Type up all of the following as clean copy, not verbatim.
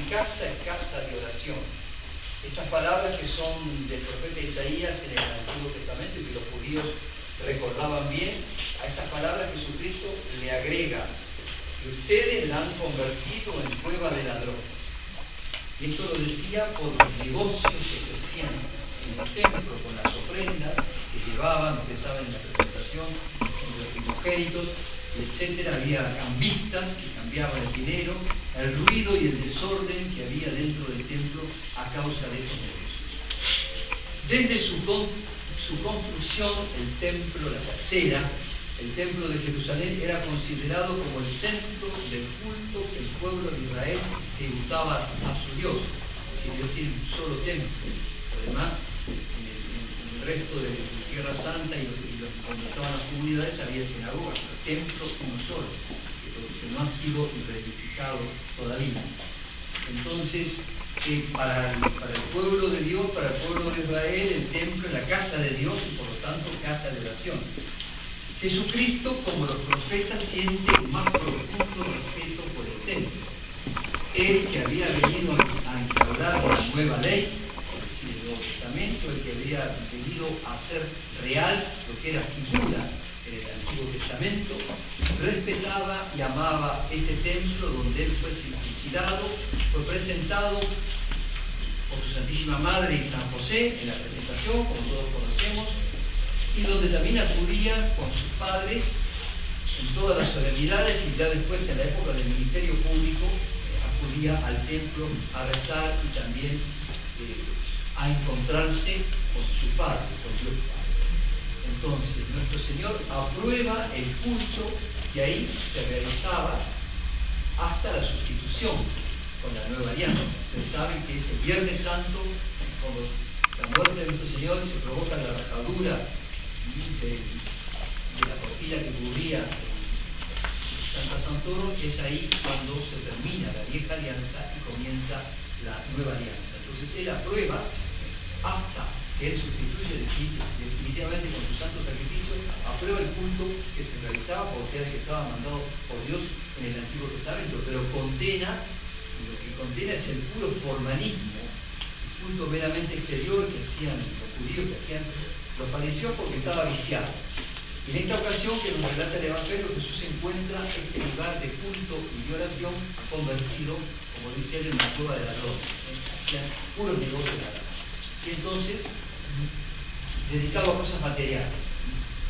mi casa es casa de oración. Estas palabras que son del profeta Isaías en el Antiguo Testamento y que los judíos recordaban bien, a estas palabras Jesucristo le agrega que ustedes la han convertido en cueva de ladrones. Y esto lo decía por los negocios que se hacían en el templo con las ofrendas que llevaban, ustedes saben, la presentación de los primogénitos, etcétera. Había cambistas que cambiaban el dinero, el ruido y el desorden que había dentro del templo a causa de estos negocios. Desde su construcción, el templo, la tercera, el templo de Jerusalén era considerado como el centro del culto que el pueblo de Israel tributaba a su Dios. Es decir, Dios tiene un solo templo. Además, en el resto de Tierra Santa y donde estaban las comunidades había sinagogas, pero templo uno solo, que no ha sido reedificado todavía. Entonces, para el pueblo de Dios, para el pueblo de Israel, el templo es la casa de Dios y por lo tanto casa de oración. Jesucristo, como los profetas, siente más profundo respeto por el templo. Él que había venido a instaurar una nueva ley, es decir, el Nuevo Testamento, el que había venido a hacer real lo que era figura en el Antiguo Testamento, respetaba y amaba ese templo donde él fue circuncidado, fue presentado por su Santísima Madre y San José en la presentación, como todos conocemos, y donde también acudía con sus padres en todas las solemnidades y ya después en la época del ministerio público acudía al templo a rezar y también a encontrarse con su Padre, con Dios Padre. Entonces, nuestro Señor aprueba el culto que ahí se realizaba hasta la sustitución con la nueva alianza. Ustedes saben que es el Viernes Santo, cuando la muerte de nuestro Señor se provoca la rajadura de la cortina que cubría Santa Santoro, es ahí cuando se termina la vieja alianza y comienza la nueva alianza. Entonces él aprueba hasta que él sustituye definitivamente con su santo sacrificio, aprueba el culto que se realizaba porque era el que estaba mandado por Dios en el Antiguo Testamento, pero condena, lo que condena es el puro formalismo, el culto meramente exterior que hacían los judíos, que hacían los fariseos porque estaba viciado. Y en esta ocasión que nos relata el Evangelio, Jesús encuentra este lugar de culto y de oración convertido, como dice él, en una cueva de ladrones. Hacían puros negocios de ladrones. Y entonces, dedicado a cosas materiales,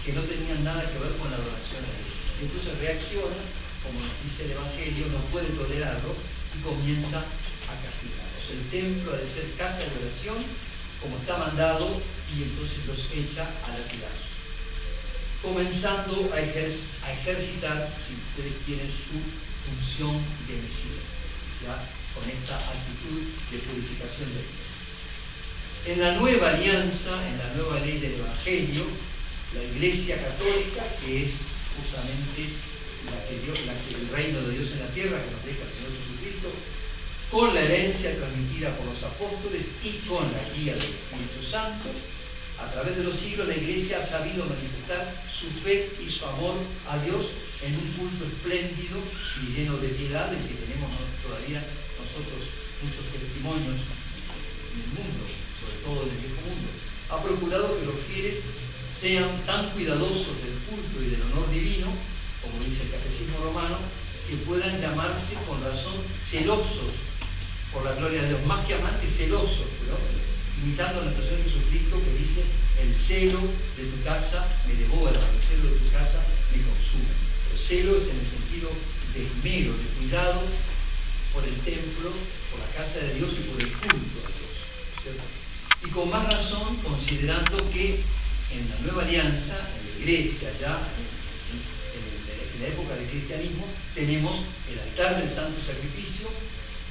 que no tenían nada que ver con la adoración a Dios. Y entonces reacciona, como nos dice el Evangelio, no puede tolerarlo y comienza a castigarlos. El templo ha de ser casa de oración, como está mandado, y entonces los echa a latigazos, comenzando a ejercitar, si ustedes quieren, su función de Mesías, ya con esta actitud de purificación de Dios. En la nueva alianza, en la nueva ley del Evangelio, la Iglesia Católica, que es justamente el reino de Dios en la tierra que nos deja el Señor Jesucristo, con la herencia transmitida por los apóstoles y con la guía del Espíritu Santo, a través de los siglos la Iglesia ha sabido manifestar su fe y su amor a Dios en un culto espléndido y lleno de piedad, del que tenemos todavía nosotros muchos testimonios en el mundo, sobre todo en el viejo mundo. Ha procurado que los fieles sean tan cuidadosos del culto y del honor divino, como dice el Catecismo Romano, que puedan llamarse con razón celosos por la gloria de Dios, más que amantes, celosos, ¿no? Imitando a nuestro Señor Jesucristo, que dice: el celo de tu casa me devora, el celo de tu casa me consume. El celo es en el sentido de esmero, de cuidado por el templo, por la casa de Dios y por el culto a Dios, ¿cierto? Y con más razón, considerando que en la nueva alianza, en la iglesia, ya en la época del cristianismo, tenemos el altar del santo sacrificio,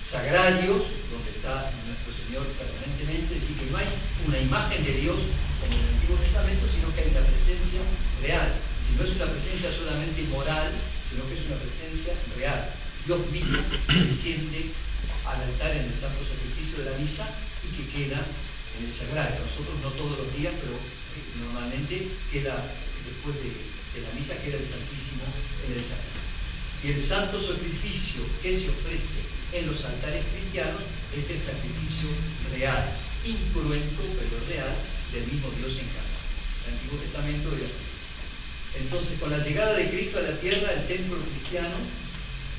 sagrarios, donde está nuestro Señor permanentemente, es decir, que no hay una imagen de Dios como en el Antiguo Testamento, sino que hay una presencia real. Si no es una presencia solamente moral, sino que es una presencia real. Dios mismo desciende al altar en el santo sacrificio de la misa y que queda en el sagrario. Nosotros no todos los días, pero normalmente queda después de la misa, queda el Santísimo en el sagrario. Y el santo sacrificio que se ofrece en los altares cristianos es el sacrificio real, incruento pero real, del mismo Dios encarnado. El Antiguo Testamento era. Entonces, con la llegada de Cristo a la tierra, el templo cristiano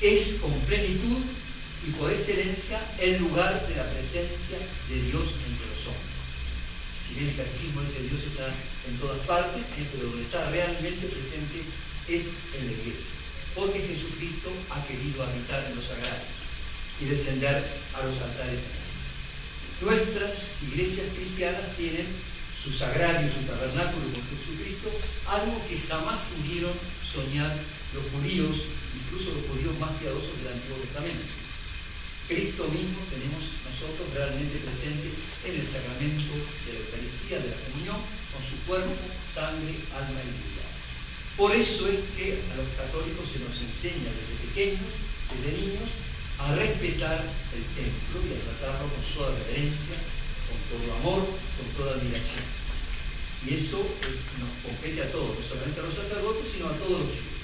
es con plenitud y por excelencia el lugar de la presencia de Dios entre los hombres. Si bien el catecismo dice que Dios está en todas partes, pero donde está realmente presente es en la iglesia, porque Jesucristo ha querido habitar en los sagrados y descender a los altares sagrados. Nuestras iglesias cristianas tienen su sagrario, su tabernáculo con Jesucristo, algo que jamás pudieron soñar los judíos, incluso los judíos más piadosos del Antiguo Testamento. Cristo mismo tenemos nosotros realmente presente en el sacramento de la Eucaristía, de la comunión, con su cuerpo, sangre, alma y vida. Por eso es que a los católicos se nos enseña desde pequeños, desde niños, a respetar el templo y a tratarlo con toda reverencia, con todo amor, con toda admiración. Y eso nos compete a todos, no solamente a los sacerdotes, sino a todos los fieles.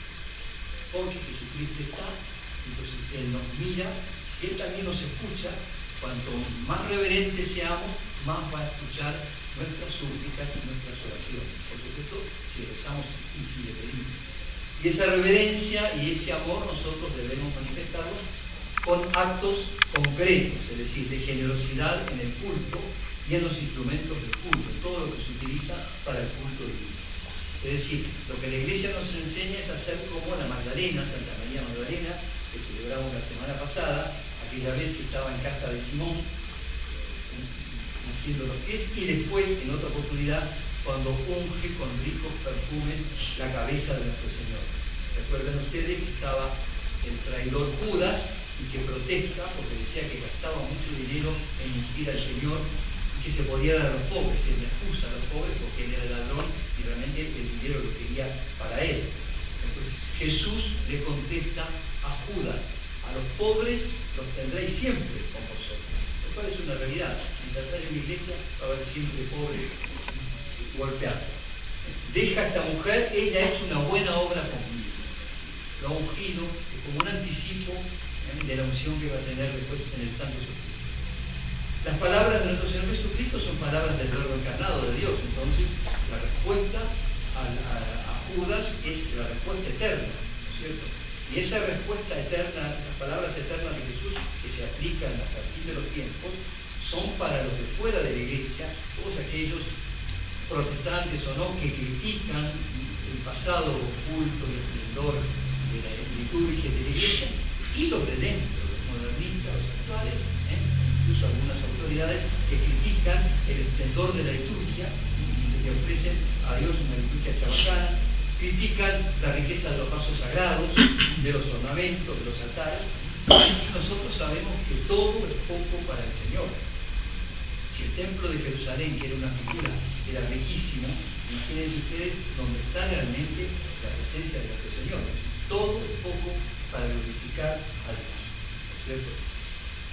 Porque Jesucristo está, entonces Él nos mira, y Él también nos escucha. Cuanto más reverentes seamos, más va a escuchar nuestras súplicas y nuestras oraciones. Por supuesto, si rezamos y si le pedimos. Y esa reverencia y ese amor nosotros debemos manifestarlo con actos concretos, es decir, de generosidad en el culto y en los instrumentos del culto, en todo lo que se utiliza para el culto divino. Es decir, lo que la Iglesia nos enseña es hacer como la Magdalena, Santa María Magdalena, que celebramos la semana pasada, aquella vez que estaba en casa de Simón, ungiendo los pies, y después, en otra oportunidad, cuando unge con ricos perfumes la cabeza de nuestro Señor. Recuerden ustedes que estaba el traidor Judas, y que protesta porque decía que gastaba mucho dinero en ungir al Señor y que se podía dar a los pobres. Se le acusa a los pobres porque él era ladrón y realmente el dinero lo quería para él. Entonces Jesús le contesta a Judas: a los pobres los tendréis siempre con vosotros, lo cual es una realidad. Mientras haya una iglesia va a haber siempre pobres golpeados. Deja a esta mujer, ella ha hecho una buena obra conmigo, lo ha ungido como un anticipo de la unción que va a tener después en el Santo Sepulcro. Las palabras de nuestro Señor Jesucristo son palabras del Verbo encarnado de Dios. Entonces, la respuesta a Judas es la respuesta eterna, ¿no es cierto? Y esa respuesta eterna, esas palabras eternas de Jesús que se aplican hasta el fin de los tiempos, son para los de fuera de la iglesia, todos aquellos protestantes o no que critican el pasado oculto y el esplendor de la liturgia de la iglesia, y los de dentro, los modernistas, los actuales, incluso algunas autoridades que critican el esplendor de la liturgia y le ofrecen a Dios una liturgia chabacana, critican la riqueza de los vasos sagrados, de los ornamentos, de los altares, y nosotros sabemos que todo es poco para el Señor. Si el templo de Jerusalén, que era una figura, era riquísimo, imagínense ustedes dónde está realmente la presencia de nuestro Señor. Todo es poco para glorificar a Dios, ¿no es cierto?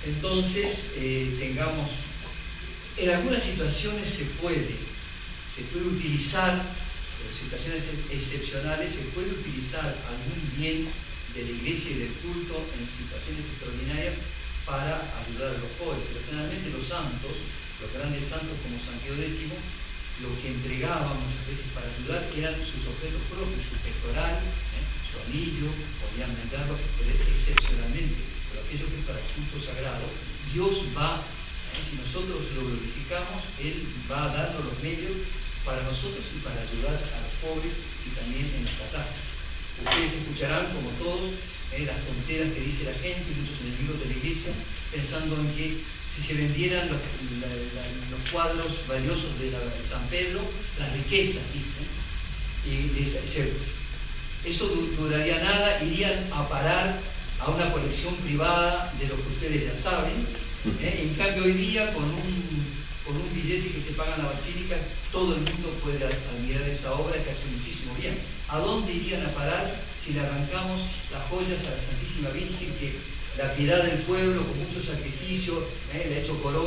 Entonces, en algunas situaciones se puede utilizar, en situaciones excepcionales, se puede utilizar algún bien de la iglesia y del culto en situaciones extraordinarias para ayudar a los pobres, pero generalmente los santos, los grandes santos como San Pío X, lo que entregaban muchas veces para ayudar eran sus objetos propios, su pectoral, su anillo, podían venderlo excepcionalmente, pero aquello que es para el culto sagrado, Dios va, si nosotros lo glorificamos, Él va a darnos los medios para nosotros y para ayudar a los pobres y también en las catástrofes. Ustedes escucharán, como todos, las tonteras que dice la gente, muchos enemigos de la iglesia, pensando en que si se vendieran los cuadros valiosos de San Pedro, las riquezas, dicen, y eso duraría nada, irían a parar a una colección privada de lo que ustedes ya saben. En cambio, hoy día, con un billete que se paga en la basílica, todo el mundo puede admirar esa obra que hace muchísimo bien. ¿A dónde irían a parar si le arrancamos las joyas a la Santísima Virgen, que la piedad del pueblo con mucho sacrificio le ha hecho corona?